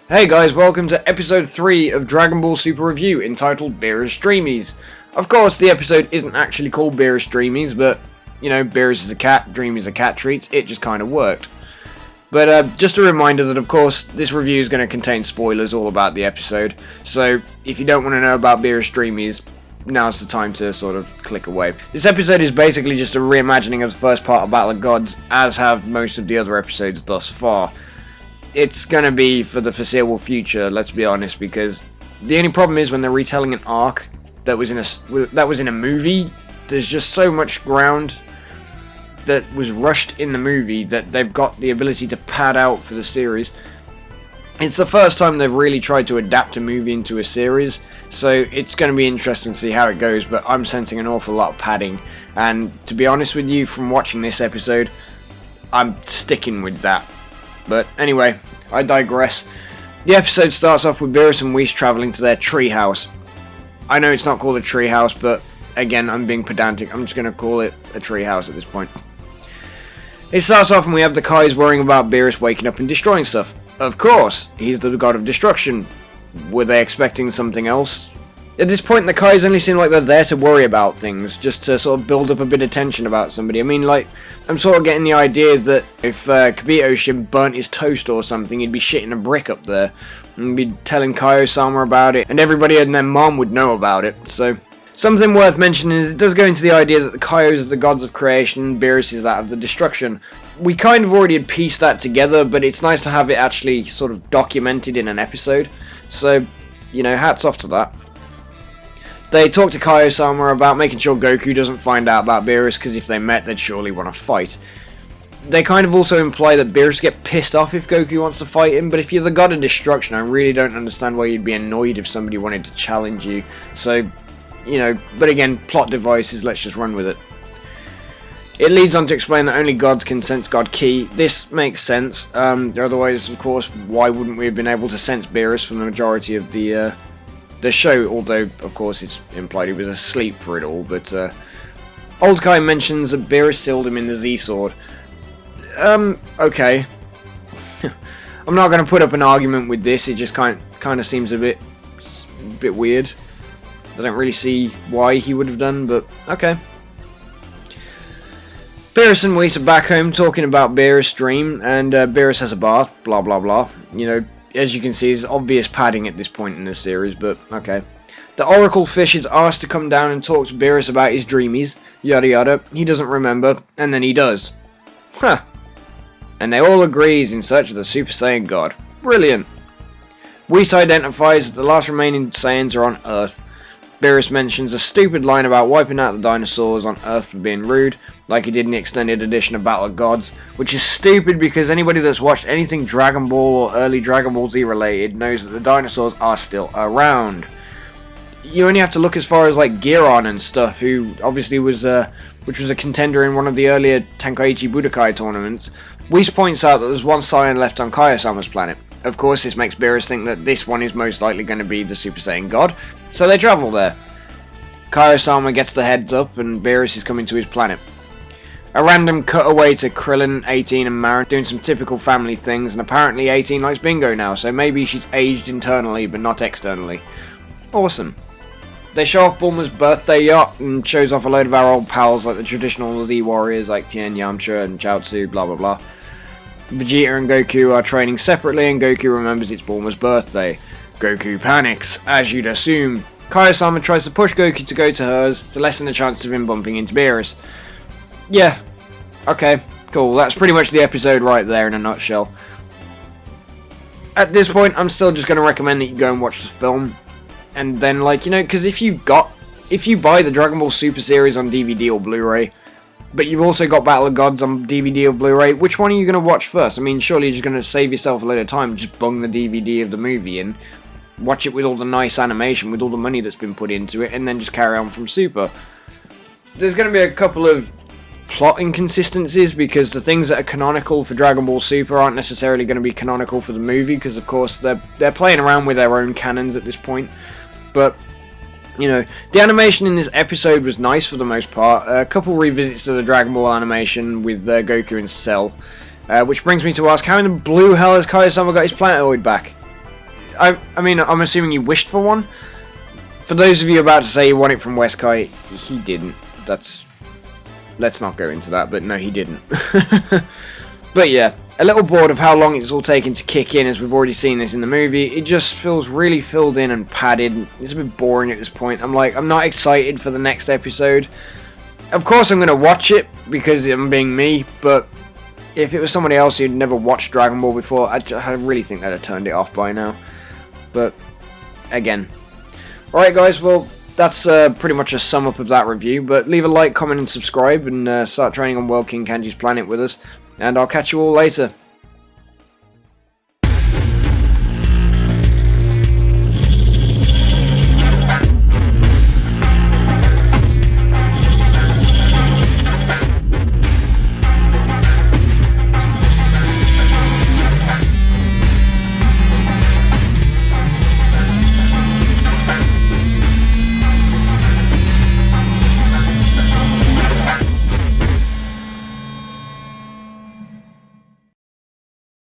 Hey guys, welcome to episode 3 of Dragon Ball Super Review, entitled Beerus Dreamies. Of course, the episode isn't actually called Beerus Dreamies, but, you know, Beerus is a cat, Dreamies are cat treats, it just kind of worked. But just a reminder that, of course, this review is going to contain spoilers all about the episode, so if you don't want to know about Beerus Dreamies, now's the time to sort of click away. This episode is basically just a reimagining of the first part of Battle of Gods, as have most of the other episodes thus far. It's going to be for the foreseeable future, let's be honest, because the only problem is when they're retelling an arc that was in a movie, there's just so much ground that was rushed in the movie that they've got the ability to pad out for the series. It's the first time they've really tried to adapt a movie into a series, so it's going to be interesting to see how it goes, but I'm sensing an awful lot of padding, and to be honest with you, from watching this episode, I'm sticking with that. But anyway, I digress. The episode starts off with Beerus and Whis travelling to their treehouse. I know it's not called a treehouse, but again, I'm being pedantic. I'm just going to call it a treehouse at this point. It starts off and we have the Kais worrying about Beerus waking up and destroying stuff. Of course, he's the god of destruction. Were they expecting something else? At this point, the Kais only seem like they're there to worry about things, just to sort of build up a bit of tension about somebody. I mean, like, I'm sort of getting the idea that if Kibito burnt his toast or something, he'd be shitting a brick up there, and be telling Kaio-sama about it, and everybody and their mom would know about it, so... Something worth mentioning is it does go into the idea that the Kaios are the gods of creation, and Beerus is that of the destruction. We kind of already had pieced that together, but it's nice to have it actually sort of documented in an episode, so, you know, hats off to that. They talk to Kaio-sama about making sure Goku doesn't find out about Beerus, because if they met, they'd surely want to fight. They kind of also imply that Beerus get pissed off if Goku wants to fight him, but if you're the god of destruction, I really don't understand why you'd be annoyed if somebody wanted to challenge you. So, you know, but again, plot devices, let's just run with it. It leads on to explain that only gods can sense God Ki. This makes sense. Otherwise, of course, why wouldn't we have been able to sense Beerus for the majority of the show, although of course it's implied he was asleep for it all, but Old Kai mentions that Beerus sealed him in the Z-Sword. Okay. I'm not going to put up an argument with this, it just kind of seems a bit weird. I don't really see why he would have done, but okay. Beerus and Whis are back home talking about Beerus' dream, and Beerus has a bath, blah blah blah. You know, as you can see, there's obvious padding at this point in the series, but okay. The Oracle Fish is asked to come down and talk to Beerus about his Dreamies, yada yada. He doesn't remember, and then he does. Huh. And they all agree he's in search of the Super Saiyan God. Brilliant. Whis identifies that the last remaining Saiyans are on Earth. Beerus mentions a stupid line about wiping out the dinosaurs on Earth for being rude, like he did in the extended edition of Battle of Gods, which is stupid because anybody that's watched anything Dragon Ball or early Dragon Ball Z related knows that the dinosaurs are still around. You only have to look as far as like Giron and stuff, who obviously was which was a contender in one of the earlier Tenkaichi Budokai tournaments. Whis points out that there's one Saiyan left on Kaio-sama's planet. Of course, this makes Beerus think that this one is most likely going to be the Super Saiyan God, so they travel there. Kaio-sama gets the heads up and Beerus is coming to his planet. A random cutaway to Krillin, 18 and Marin doing some typical family things, and apparently 18 likes bingo now, so maybe she's aged internally but not externally. Awesome. They show off Bulma's birthday yacht and shows off a load of our old pals like the traditional Z warriors like Tien, Yamcha and Chaozu, blah blah blah. Vegeta and Goku are training separately and Goku remembers it's Bulma's birthday. Goku panics, as you'd assume. Kaio-sama tries to push Goku to go to hers to lessen the chances of him bumping into Beerus. Yeah, okay, cool, that's pretty much the episode right there in a nutshell. At this point, I'm still just going to recommend that you go and watch the film. And then, like, you know, because if you buy the Dragon Ball Super series on DVD or Blu-ray, but you've also got Battle of Gods on DVD or Blu-ray, which one are you going to watch first? I mean, surely you're just going to save yourself a load of time, just bung the DVD of the movie in, watch it with all the nice animation, with all the money that's been put into it, and then just carry on from Super. There's going to be a couple of plot inconsistencies, because the things that are canonical for Dragon Ball Super aren't necessarily going to be canonical for the movie, because of course they're playing around with their own canons at this point. But you know, the animation in this episode was nice for the most part. A couple revisits to the Dragon Ball animation with Goku and Cell. Which brings me to ask, how in the blue hell has Kaio-sama got his planetoid back? I mean, I'm assuming you wished for one. For those of you about to say you want it from Weskai, he didn't. Let's not go into that, but no, he didn't. But yeah, a little bored of how long it's all taken to kick in, as we've already seen this in the movie. It just feels really filled in and padded. It's a bit boring at this point. I'm not excited for the next episode. Of course I'm going to watch it, because I'm being me, but if it was somebody else who'd never watched Dragon Ball before, I really think they'd have turned it off by now. But, again. Alright guys, well, that's pretty much a sum up of that review, but leave a like, comment and subscribe, and start training on World King Kanji's planet with us, and I'll catch you all later.